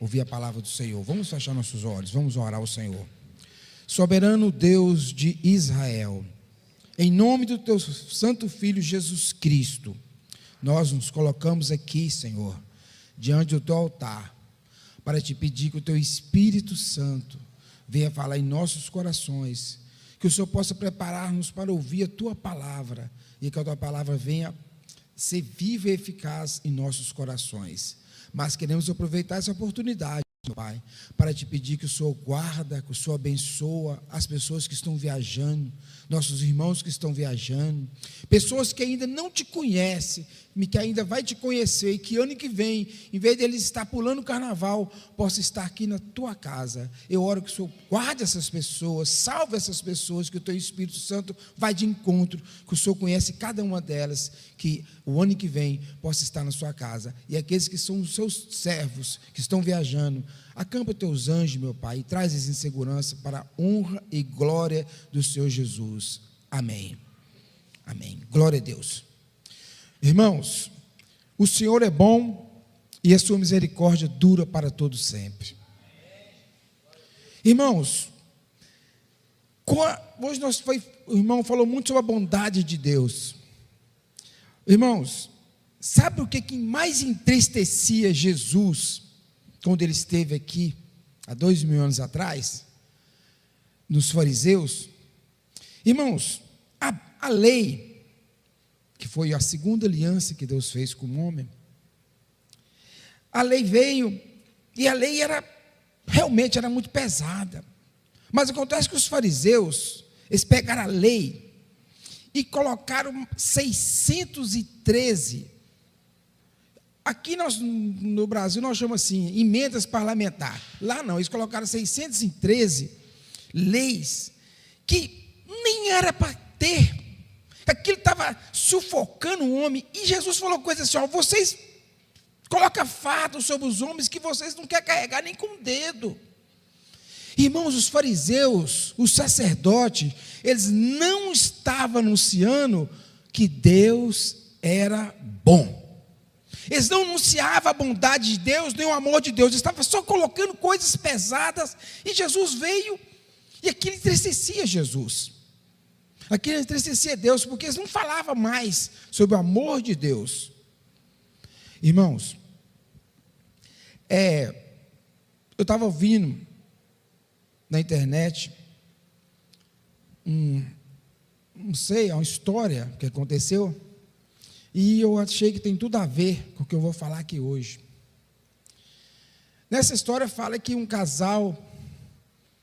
ouvir a palavra do Senhor. Vamos fechar nossos olhos, vamos orar ao Senhor. Soberano Deus de Israel, em nome do teu santo Filho Jesus Cristo, nós nos colocamos aqui, Senhor, diante do teu altar, para te pedir que o teu Espírito Santo venha falar em nossos corações, que o Senhor possa preparar-nos para ouvir a tua palavra, e que a tua palavra venha ser viva e eficaz em nossos corações. Mas queremos aproveitar essa oportunidade, meu Pai, para te pedir que o Senhor guarda, que o Senhor abençoa as pessoas que estão viajando, nossos irmãos que estão viajando, pessoas que ainda não te conhecem, que ainda vai te conhecer, e que ano que vem, em vez de eles estar pulando o carnaval, possa estar aqui na tua casa. Eu oro que o Senhor guarde essas pessoas, salve essas pessoas, que o teu Espírito Santo vai de encontro, que o Senhor conhece cada uma delas, que o ano que vem possa estar na sua casa. E aqueles que são os seus servos, que estão viajando, acampa teus anjos, meu Pai, e traz-os em segurança para a honra e glória do Senhor Jesus. Amém. Amém. Glória a Deus. Irmãos, o Senhor é bom e a sua misericórdia dura para todo sempre. Irmãos, hoje o irmão falou muito sobre a bondade de Deus. Irmãos, sabe o que mais entristecia Jesus quando ele esteve aqui há 2000 anos atrás, nos fariseus? Irmãos, a lei, que foi a segunda aliança que Deus fez com o homem, a lei veio, e a lei realmente era muito pesada, mas acontece que os fariseus, eles pegaram a lei, e colocaram 613, aqui no Brasil nós chamamos assim, emendas parlamentares, lá não, eles colocaram 613 leis, que nem era para ter, aquilo estava sufocando o homem, e Jesus falou coisa assim, ó, vocês colocam fardo sobre os homens que vocês não querem carregar nem com o dedo. Irmãos, os fariseus, os sacerdotes, eles não estavam anunciando que Deus era bom, eles não anunciavam a bondade de Deus, nem o amor de Deus, eles estavam só colocando coisas pesadas, e Jesus veio, e aquilo entristecia Jesus, aquilo entristecia Deus, porque eles não falavam mais sobre o amor de Deus. Irmãos, eu estava ouvindo na internet, não sei, é uma história que aconteceu, e eu achei que tem tudo a ver com o que eu vou falar aqui hoje. Nessa história fala que um casal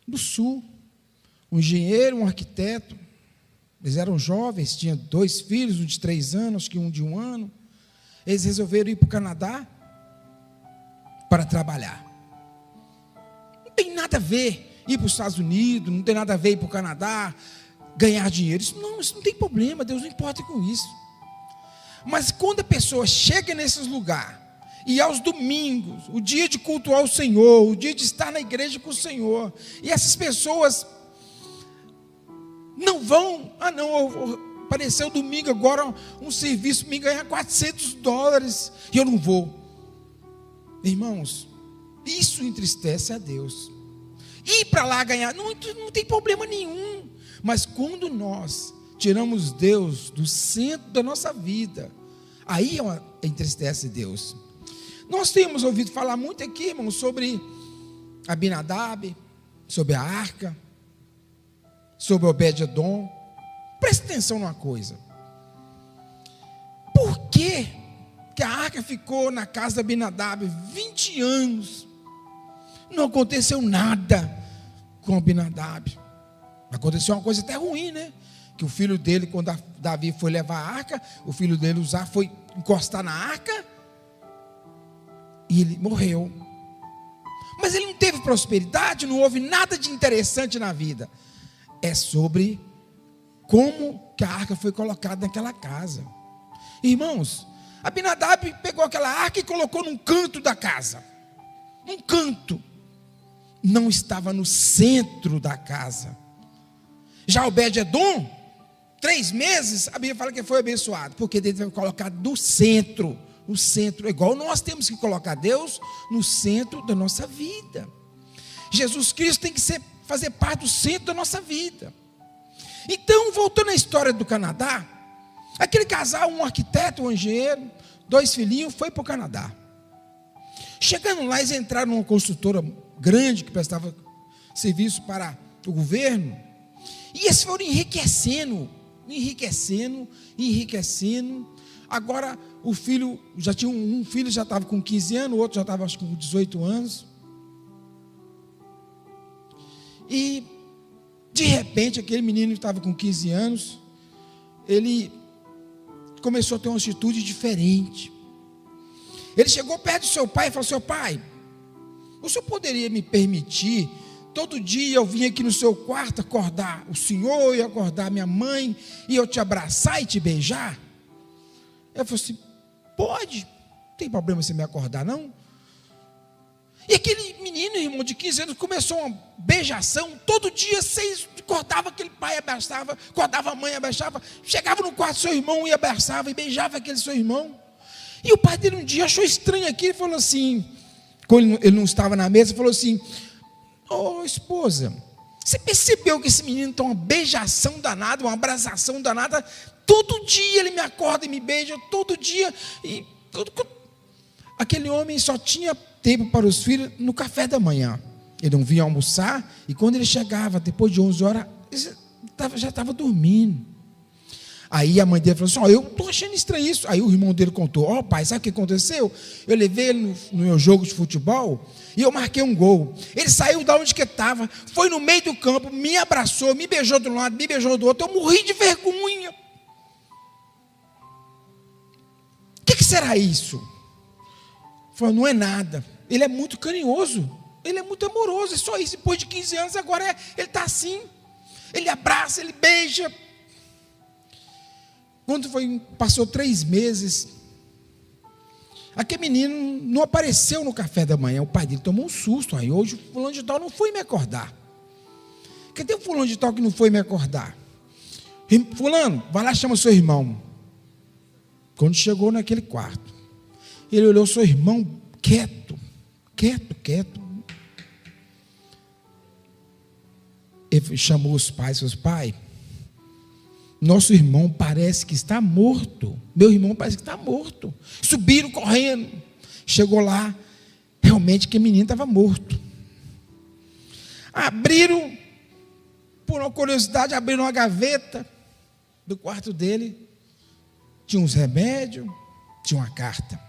do sul, um engenheiro, um arquiteto, eles eram jovens, tinham 2 filhos, um de 3 anos, acho que um de 1 ano, eles resolveram ir para o Canadá para trabalhar. Não tem nada a ver ir para os Estados Unidos, não tem nada a ver ir para o Canadá, ganhar dinheiro, isso não tem problema, Deus não importa com isso. Mas quando a pessoa chega nesses lugares, e aos domingos, o dia de cultuar o Senhor, o dia de estar na igreja com o Senhor, e essas pessoas não vão, apareceu domingo agora um serviço, me ganhar $400, e eu não vou. Irmãos, isso entristece a Deus. Ir para lá ganhar, não tem problema nenhum, mas quando nós tiramos Deus do centro da nossa vida, aí entristece Deus. Nós temos ouvido falar muito aqui, irmãos, sobre Abinadab, sobre a arca, sobre Obed-edom. Presta atenção numa coisa, por que a arca ficou na casa de Abinadab 20 anos, não aconteceu nada com Abinadab? Aconteceu uma coisa até ruim, né? Que o filho dele, quando Davi foi levar a arca, o filho dele foi encostar na arca, e ele morreu. Mas ele não teve prosperidade, não houve nada de interessante na vida. É sobre como que a arca foi colocada naquela casa. Irmãos, Abinadab pegou aquela arca e colocou num canto da casa. Um canto. Não estava no centro da casa. Já Obed-edom, 3 meses, a Bíblia fala que foi abençoado, porque ele foi colocado no centro no centro. Igual nós temos que colocar Deus no centro da nossa vida. Jesus Cristo tem que fazer parte do centro da nossa vida. Então, voltando à história do Canadá, aquele casal, um arquiteto, um engenheiro, 2 filhinhos, foi para o Canadá. Chegando lá, eles entraram numa construtora grande que prestava serviço para o governo, e eles foram enriquecendo. Agora o filho, já tinha um filho, já estava com 15 anos, o outro já estava acho, com 18 anos. E de repente aquele menino que estava com 15 anos, ele começou a ter uma atitude diferente. Ele chegou perto do seu pai e falou: seu pai, o senhor poderia me permitir todo dia eu vim aqui no seu quarto acordar o senhor e acordar minha mãe e eu te abraçar e te beijar? Eu falei assim: pode, não tem problema você me acordar não. E aquele menino, irmão, de 15 anos, começou uma beijação. Todo dia, 6, acordava aquele pai, abraçava, acordava a mãe, abraçava, chegava no quarto do seu irmão e abraçava e beijava aquele seu irmão. E o pai dele um dia achou estranho aquilo e falou assim, quando ele não estava na mesa, falou assim: ô esposa, você percebeu que esse menino tem uma beijação danada, uma abraçação danada? Todo dia ele me acorda e me beija, todo dia. E aquele homem só tinha tempo para os filhos no café da manhã. Ele não vinha almoçar, e quando ele chegava, depois de 11 horas, ele já estava dormindo. Aí a mãe dele falou assim: eu estou achando estranho isso. Aí o irmão dele contou: pai, sabe o que aconteceu? Eu levei ele no meu jogo de futebol e eu marquei um gol. Ele saiu da onde que estava, foi no meio do campo, me abraçou, me beijou de um lado, me beijou do outro. Eu morri de vergonha. O que será isso? Falou: não é nada. Ele é muito carinhoso, ele é muito amoroso, é só isso. Depois de 15 anos, agora ele está assim. Ele abraça, ele beija. Quando passou 3 meses, aquele menino não apareceu no café da manhã. O pai dele tomou um susto. Aí hoje o fulano de tal não foi me acordar. Cadê o fulano de tal que não foi me acordar? Fulano, vai lá, chama seu irmão. Quando chegou naquele quarto, ele olhou seu irmão quieto. Ele chamou os pais, seus pais. Nosso irmão parece que está morto. Meu irmão parece que está morto. Subiram correndo. Chegou lá, realmente que o menino estava morto. Abriram, por uma curiosidade, abriram uma gaveta do quarto dele. Tinha uns remédios, tinha uma carta.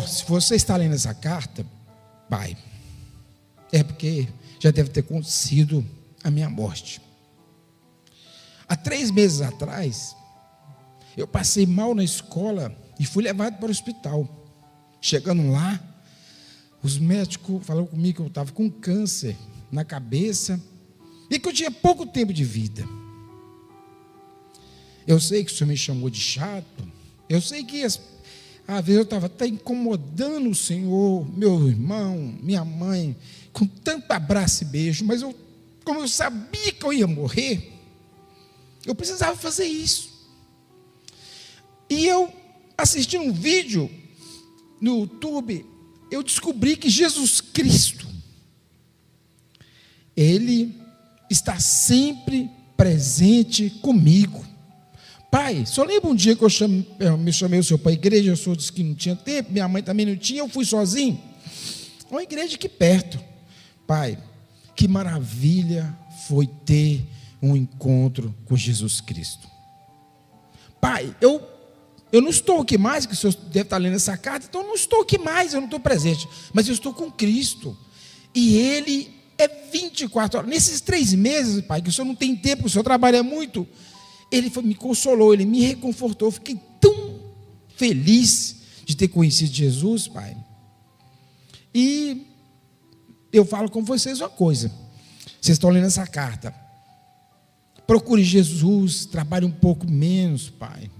Se você está lendo essa carta, pai, é porque já deve ter acontecido a minha morte. Há 3 meses atrás, eu passei mal na escola e fui levado para o hospital. Chegando lá, os médicos falaram comigo que eu estava com câncer na cabeça e que eu tinha pouco tempo de vida. Eu sei que o senhor me chamou de chato, eu sei que às vezes eu estava até incomodando o senhor, meu irmão, minha mãe, com tanto abraço e beijo, mas como eu sabia que eu ia morrer, eu precisava fazer isso. E eu, assistindo um vídeo no YouTube, eu descobri que Jesus Cristo, Ele está sempre presente comigo. Pai, só lembra um dia que me chamei o senhor para a igreja, o senhor disse que não tinha tempo, minha mãe também não tinha, eu fui sozinho. Uma igreja aqui perto. Pai, que maravilha foi ter um encontro com Jesus Cristo. Pai, eu não estou aqui mais, que o senhor deve estar lendo essa carta, então eu não estou aqui mais, eu não estou presente, mas eu estou com Cristo, e Ele é 24 horas, nesses 3 meses, pai, que o senhor não tem tempo, o senhor trabalha muito, Ele me consolou, Ele me reconfortou, eu fiquei tão feliz de ter conhecido Jesus, pai, e eu falo com vocês uma coisa, vocês estão lendo essa carta, procure Jesus, trabalhe um pouco menos, pai.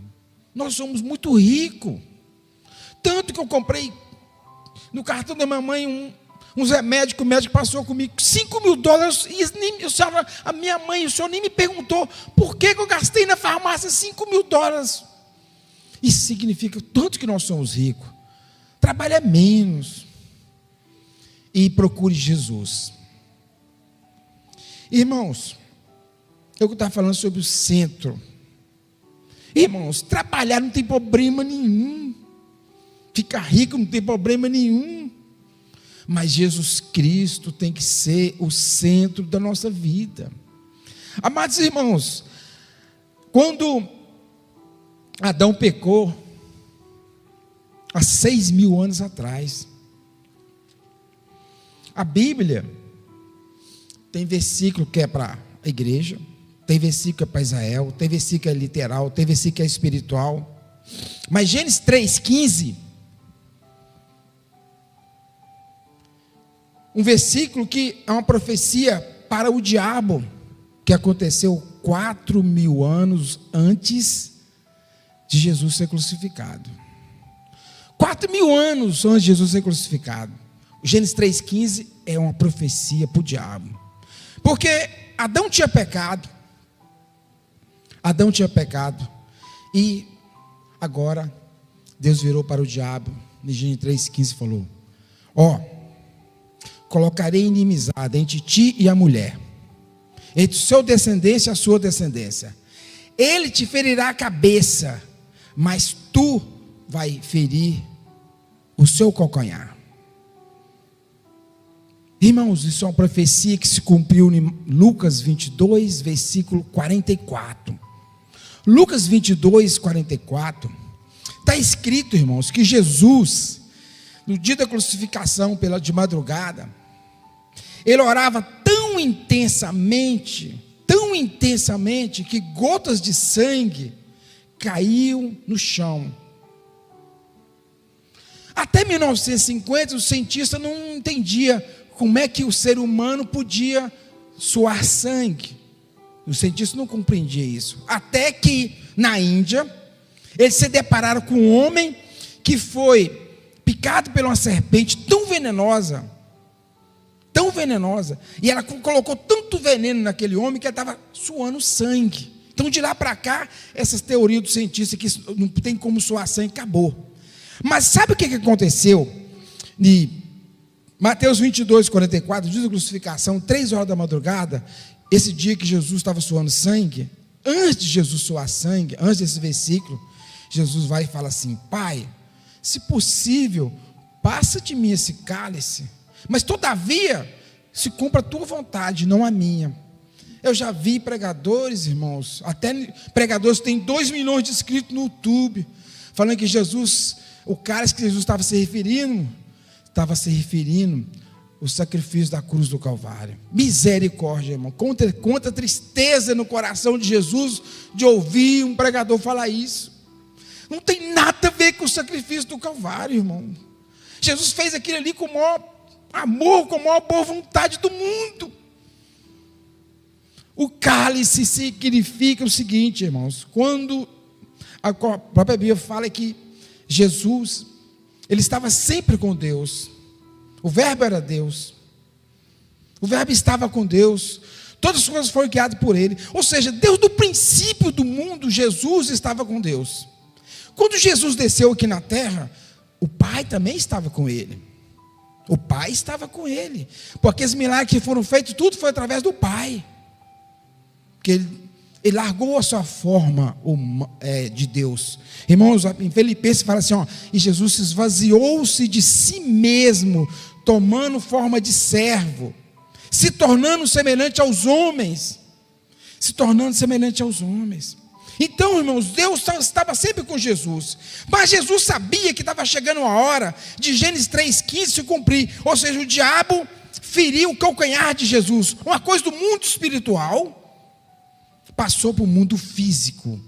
Nós somos muito ricos. Tanto que eu comprei no cartão da minha mãe uns remédios que o médico passou comigo, $5.000, e a minha mãe, o senhor nem me perguntou por que eu gastei na farmácia $5.000. Isso significa tanto que nós somos ricos. Trabalhe menos e procure Jesus. Irmãos, eu estava falando sobre o centro. Irmãos, trabalhar não tem problema nenhum. Ficar rico não tem problema nenhum. Mas Jesus Cristo tem que ser o centro da nossa vida. Amados irmãos, quando Adão pecou, há 6.000 anos atrás, a Bíblia tem versículo que é para a igreja, tem versículo que é para Israel, tem versículo que é literal, tem versículo que é espiritual. Mas Gênesis 3,15, um versículo que é uma profecia para o diabo, que aconteceu 4.000 anos antes de Jesus ser crucificado. 4.000 anos antes de Jesus ser crucificado. O Gênesis 3,15 é uma profecia para o diabo. Porque Adão tinha pecado. Adão tinha pecado. E agora Deus virou para o diabo. Em Gênesis 3,15 falou: colocarei inimizade entre ti e a mulher, entre o seu descendência e a sua descendência. Ele te ferirá a cabeça, mas tu vai ferir o seu calcanhar. Irmãos, isso é uma profecia que se cumpriu em Lucas 22, versículo 44. Lucas 22, 44, está escrito, irmãos, que Jesus, no dia da crucificação de madrugada, ele orava tão intensamente, que gotas de sangue caíam no chão. Até 1950, os cientistas não entendiam como é que o ser humano podia suar sangue. Os cientistas não compreendiam isso. Até que, na Índia, eles se depararam com um homem que foi picado por uma serpente tão venenosa, e ela colocou tanto veneno naquele homem que ele estava suando sangue. Então, de lá para cá, essas teorias dos cientistas que não tem como suar sangue, acabou. Mas sabe o que aconteceu? Em Mateus 22, 44, diz a crucificação, 3 horas da madrugada, esse dia que Jesus estava suando sangue, antes de Jesus suar sangue, antes desse versículo, Jesus vai e fala assim: Pai, se possível, passa de mim esse cálice, mas todavia, se cumpra a tua vontade, não a minha. Eu já vi pregadores, irmãos, até pregadores que têm 2 milhões de inscritos no YouTube, falando que Jesus, o cálice que Jesus estava se referindo o sacrifício da cruz do Calvário. Misericórdia, irmão. Quanta tristeza no coração de Jesus de ouvir um pregador falar isso. Não tem nada a ver com o sacrifício do Calvário, irmão. Jesus fez aquilo ali com o maior amor, com a maior boa vontade do mundo. O cálice significa o seguinte, irmãos: quando a própria Bíblia fala que Jesus, ele estava sempre com Deus. O verbo era Deus. O verbo estava com Deus. Todas as coisas foram criadas por ele. Ou seja, desde o princípio do mundo, Jesus estava com Deus. Quando Jesus desceu aqui na terra, o Pai também estava com ele. O Pai estava com ele. Porque os milagres que foram feitos, tudo foi através do Pai. Porque ele largou a sua forma de Deus. Irmãos, em Filipenses fala assim, e Jesus esvaziou-se de si mesmo, tomando forma de servo, se tornando semelhante aos homens. Então, irmãos, Deus estava sempre com Jesus. Mas Jesus sabia que estava chegando a hora de Gênesis 3,15 se cumprir. Ou seja, o diabo feriu o calcanhar de Jesus. Uma coisa do mundo espiritual passou para o mundo físico.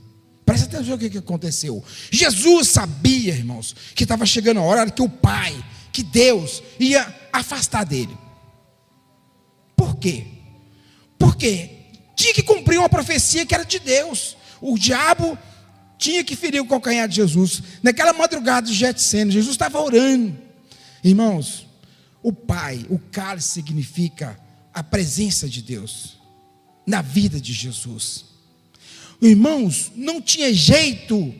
Presta atenção no que aconteceu. Jesus sabia, irmãos, que estava chegando a hora que o Pai, que Deus ia afastar dele. Por quê? Porque tinha que cumprir uma profecia que era de Deus. O diabo tinha que ferir o calcanhar de Jesus. Naquela madrugada de Getsêmaní, Jesus estava orando. Irmãos, o Pai, o cálice significa a presença de Deus na vida de Jesus. Irmãos, não tinha jeito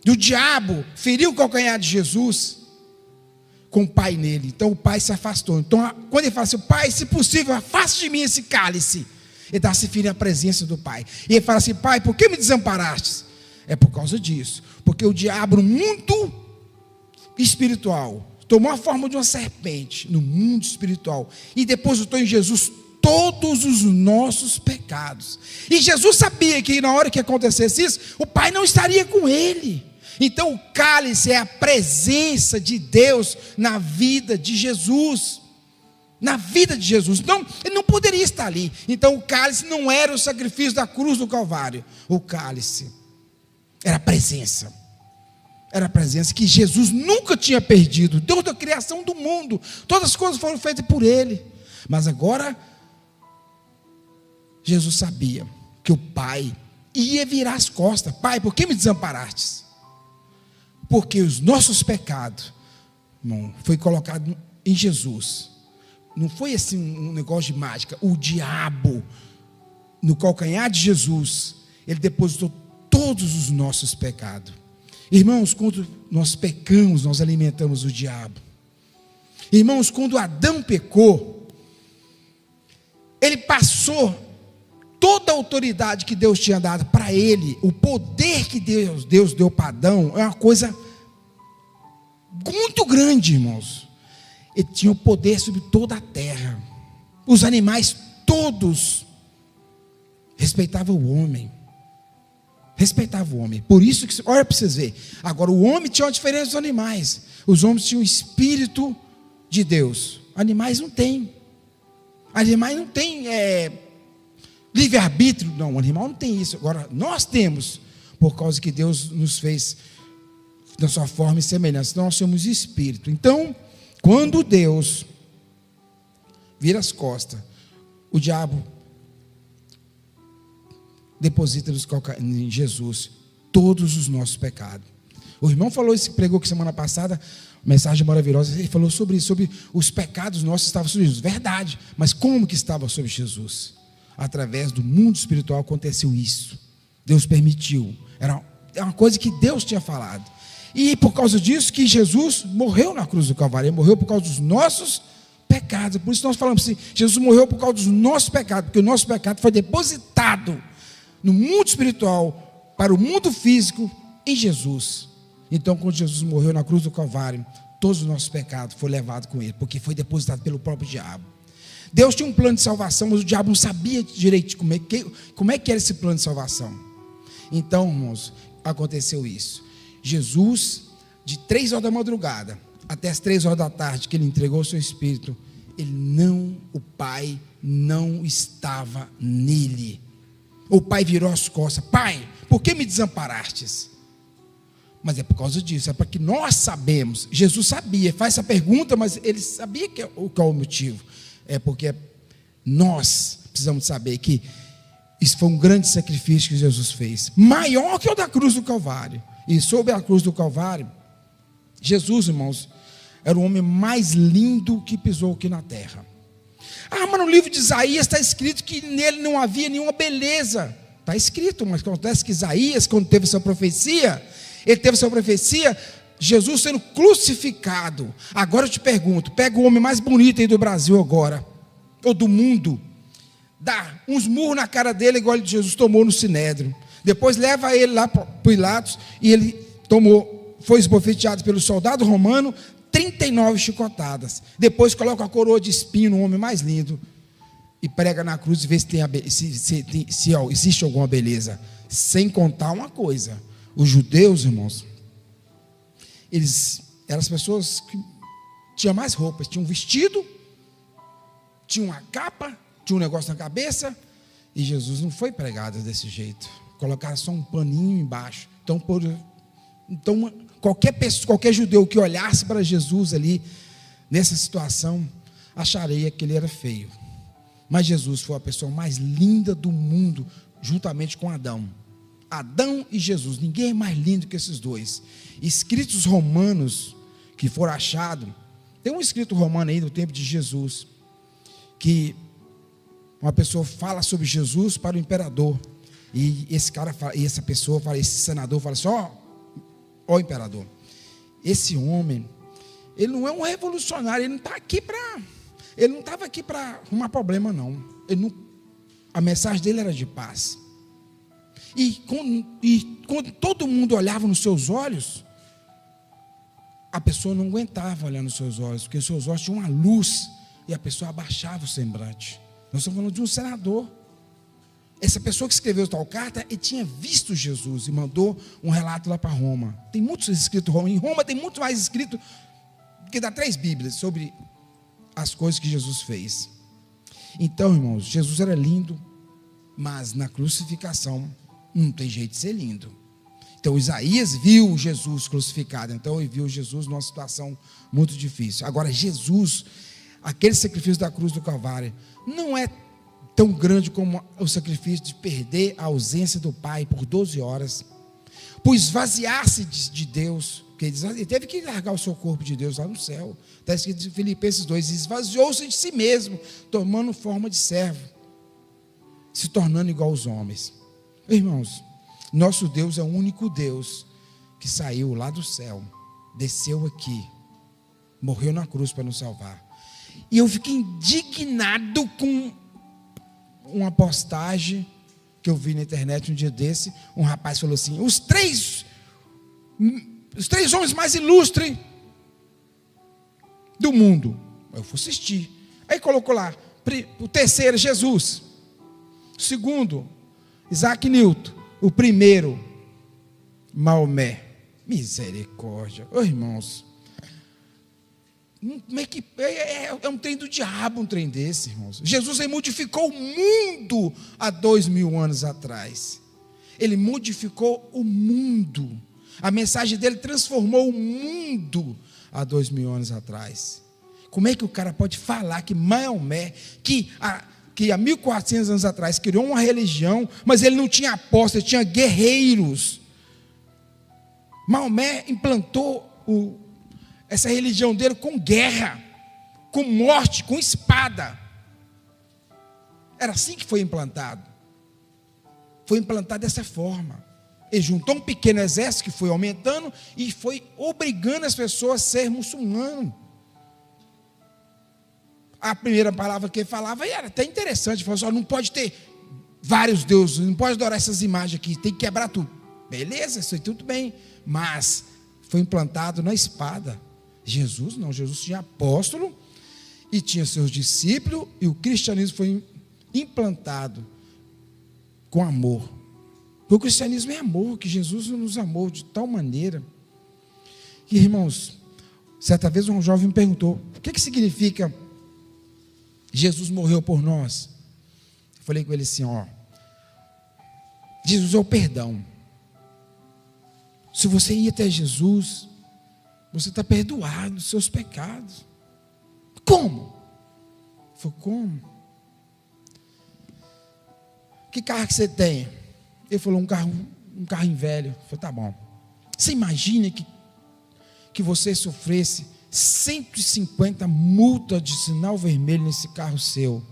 do diabo feriu o calcanhar de Jesus com o pai nele. Então o pai se afastou. Então quando ele fala assim: Pai, se possível, afaste de mim esse cálice, ele está se ferindo a presença do pai. E ele fala assim: Pai, por que me desamparaste? É por causa disso, porque o diabo no mundo espiritual tomou a forma de uma serpente no mundo espiritual e depositou em Jesus todos os nossos pecados. E Jesus sabia que na hora que acontecesse isso, o Pai não estaria com ele. Então o cálice é a presença de Deus na vida de Jesus. Na vida de Jesus. Então ele não poderia estar ali. Então o cálice não era o sacrifício da cruz do Calvário. O cálice era a presença. Era a presença que Jesus nunca tinha perdido. Desde a criação do mundo, todas as coisas foram feitas por ele. Mas agora Jesus sabia que o Pai ia virar as costas. Pai, por que me desamparastes? Porque os nossos pecados, irmão, foi colocado em Jesus. Não foi assim um negócio de mágica. O diabo, no calcanhar de Jesus, ele depositou todos os nossos pecados. Irmãos, quando nós pecamos, nós alimentamos o diabo. Irmãos, quando Adão pecou, ele passou toda a autoridade que Deus tinha dado para ele. O poder que Deus deu para Adão é uma coisa muito grande, irmãos. Ele tinha o poder sobre toda a terra. Os animais todos respeitavam o homem. Respeitavam o homem. Por isso que, olha para vocês verem. Agora, o homem tinha uma diferença dos animais. Os homens tinham o Espírito de Deus. Animais não têm. Animais não têm livre-arbítrio. Não, o animal não tem isso. Agora, nós temos. Por causa que Deus nos fez da sua forma e semelhança. Então, nós somos Espírito. Então, quando Deus vira as costas, o diabo deposita em Jesus todos os nossos pecados. O irmão falou isso, pregou aqui semana passada, mensagem maravilhosa. Ele falou sobre isso, sobre os pecados nossos estavam sobre Jesus. Verdade, mas como que estava sobre Jesus? Através do mundo espiritual aconteceu isso. Deus permitiu. Era uma coisa que Deus tinha falado. E por causa disso que Jesus morreu na cruz do Calvário. Ele morreu por causa dos nossos pecados. Por isso nós falamos assim: Jesus morreu por causa dos nossos pecados, porque o nosso pecado foi depositado no mundo espiritual para o mundo físico em Jesus. Então, quando Jesus morreu na cruz do Calvário, todos os nossos pecados foram levados com ele, porque foi depositado pelo próprio diabo. Deus tinha um plano de salvação, mas o diabo não sabia direito como é que era esse plano de salvação. Então, irmãos, aconteceu isso. Jesus, de 3 horas da madrugada até as 3 horas da tarde, que ele entregou o seu Espírito, o Pai não estava nele. O Pai virou as costas: Pai, por que me desamparastes? Mas é por causa disso, é para que nós sabemos. Jesus sabia, faz essa pergunta, mas ele sabia qual é o motivo. É porque nós precisamos saber que isso foi um grande sacrifício que Jesus fez, maior que o da cruz do Calvário. E sobre a cruz do Calvário, Jesus, irmãos, era o homem mais lindo que pisou aqui na terra. Ah, mas no livro de Isaías está escrito que nele não havia nenhuma beleza. Está escrito, mas acontece que Isaías, quando teve essa profecia, Jesus sendo crucificado. Agora eu te pergunto, pega o homem mais bonito aí do Brasil agora, ou do mundo, dá uns murros na cara dele, igual Jesus tomou no Sinédrio. Depois leva ele lá para Pilatos, e ele foi esbofeteado pelo soldado romano, 39 chicotadas. Depois coloca a coroa de espinho no homem mais lindo e prega na cruz e vê se existe alguma beleza. Sem contar uma coisa: os judeus, irmãos, eles eram as pessoas que tinham mais roupas, tinham um vestido, tinham uma capa, tinha um negócio na cabeça. E Jesus não foi pregado desse jeito. Colocaram só um paninho embaixo. Então qualquer judeu que olhasse para Jesus ali, nessa situação, acharia que ele era feio. Mas Jesus foi a pessoa mais linda do mundo, juntamente com Adão. Adão e Jesus, ninguém é mais lindo que esses dois. Escritos romanos que foram achados, tem um escrito romano aí no tempo de Jesus, que uma pessoa fala sobre Jesus para o imperador, e esse cara fala, e essa pessoa fala, esse senador fala assim: ó imperador, esse homem, ele não é um revolucionário, ele não estava aqui para arrumar problema, não. A mensagem dele era de paz. E quando todo mundo olhava nos seus olhos, a pessoa não aguentava olhar nos seus olhos, porque os seus olhos tinham uma luz, e a pessoa abaixava o semblante. Nós estamos falando de um senador. Essa pessoa que escreveu tal carta, ele tinha visto Jesus e mandou um relato lá para Roma. Tem muitos escritos em Roma, tem muito mais escrito, que dá 3 Bíblias sobre as coisas que Jesus fez. Então, irmãos, Jesus era lindo, mas na crucificação não tem jeito de ser lindo. Então Isaías viu Jesus crucificado, então ele viu Jesus numa situação muito difícil. Agora Jesus, aquele sacrifício da cruz do Calvário, não é tão grande como o sacrifício de perder a ausência do Pai por 12 horas, por esvaziar-se de Deus, porque ele teve que largar o seu corpo de Deus lá no céu. Está escrito em Filipenses 2, esvaziou-se de si mesmo, tomando forma de servo, se tornando igual aos homens. Irmãos, nosso Deus é o único Deus que saiu lá do céu, desceu aqui, morreu na cruz para nos salvar. E eu fiquei indignado com uma postagem que eu vi na internet um dia desse. Um rapaz falou assim: os três homens mais ilustres do mundo. Eu fui assistir. Aí colocou lá: o terceiro, Jesus. O segundo, Isaac Newton. O primeiro, Maomé. Misericórdia. Ô irmãos, é um trem do diabo, um trem desse, irmãos. Jesus, ele modificou o mundo há 2000 anos atrás. Ele modificou o mundo. A mensagem dele transformou o mundo há 2000 anos atrás. Como é que o cara pode falar que Maomé, que há 1400 anos atrás criou uma religião, mas ele não tinha apóstolos, ele tinha guerreiros. Maomé implantou essa religião dele com guerra, com morte, com espada. Era assim que foi implantado. Foi implantado dessa forma. Ele juntou um pequeno exército que foi aumentando e foi obrigando as pessoas a ser muçulmano. A primeira palavra que ele falava era até interessante. Ele falou assim: não pode ter vários deuses, não pode adorar essas imagens aqui, tem que quebrar tudo. Beleza, isso aí tudo bem, mas foi implantado na espada. Jesus não, Jesus tinha apóstolo e tinha seus discípulos, e o cristianismo foi implantado com amor. Porque o cristianismo é amor, que Jesus nos amou de tal maneira. E, irmãos, certa vez um jovem me perguntou: o que significa Jesus morreu por nós? Eu falei com ele assim: Jesus é o perdão. Se você ir até Jesus, você está perdoado dos seus pecados. Como? Eu falei: como? Que carro que você tem? Ele falou: um carrinho velho. Eu falei: tá bom. Você imagina que você sofresse 150 multas de sinal vermelho nesse carro seu,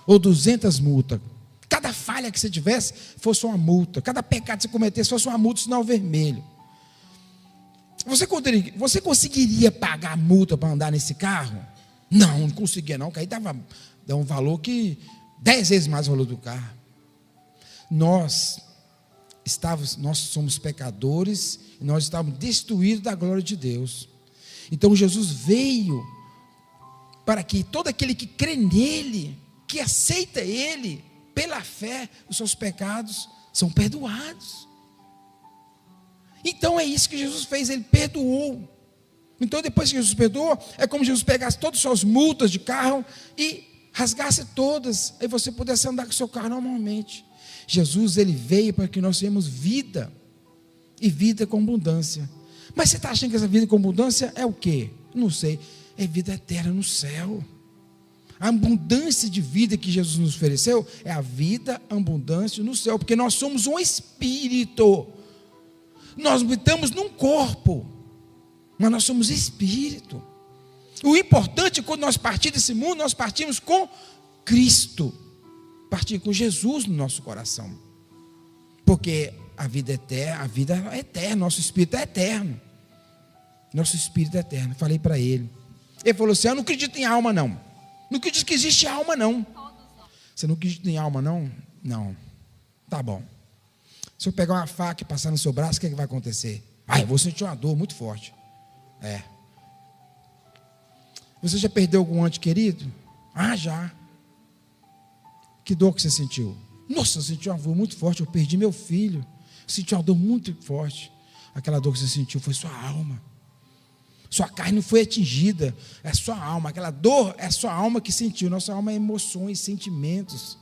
ou 200 multas. Cada falha que você tivesse fosse uma multa. Cada pecado que você cometesse fosse uma multa de sinal vermelho. Você conseguiria pagar a multa para andar nesse carro? Não conseguia não, porque aí dava um valor que 10 vezes mais o valor do carro. Nós somos pecadores e nós estávamos destituídos da glória de Deus. Então Jesus veio para que todo aquele que crê nele, que aceita ele, pela fé, os seus pecados são perdoados. Então é isso que Jesus fez, ele perdoou. Então depois que Jesus perdoou, é como se Jesus pegasse todas as suas multas de carro e rasgasse todas, aí você pudesse andar com o seu carro normalmente. Jesus, ele veio para que nós tenhamos vida, e vida com abundância. Mas você está achando que essa vida com abundância é o quê? Não sei, é vida eterna no céu. A abundância de vida que Jesus nos ofereceu é a vida abundante no céu, porque nós somos um espírito. Nós habitamos num corpo, mas nós somos espírito. O importante é quando nós partimos desse mundo, nós partimos com Cristo, partir com Jesus no nosso coração, porque a vida é eterna, nosso espírito é eterno. Nosso espírito é eterno. Falei para ele. Ele falou assim: eu não acredito em alma, não. Não acredito que existe alma, não. Você não acredita em alma, não? Não. Tá bom. Se eu pegar uma faca e passar no seu braço, o que é que vai acontecer? Eu vou sentir uma dor muito forte. Você já perdeu algum ente querido? Já. Que dor que você sentiu? Nossa, eu senti uma dor muito forte, eu perdi meu filho. Senti uma dor muito forte. Aquela dor que você sentiu foi sua alma. Sua carne não foi atingida, é sua alma. Aquela dor é sua alma que sentiu. Nossa alma é emoções, sentimentos.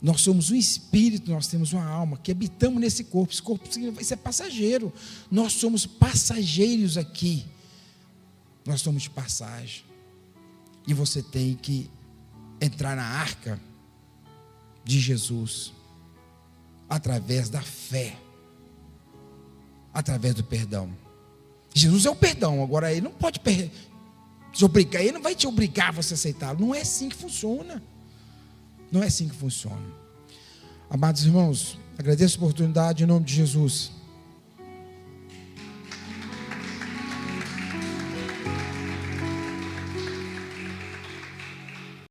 Nós somos um espírito, nós temos uma alma que habitamos nesse corpo. Esse corpo vai ser passageiro. Nós somos passageiros aqui. Nós somos de passagem. E você tem que entrar na arca de Jesus através da fé, através do perdão. Jesus é o perdão. Agora ele não pode te obrigar, ele não vai te obrigar a você aceitá-lo. Não é assim que funciona. Não é assim que funciona. Amados irmãos, agradeço a oportunidade em nome de Jesus.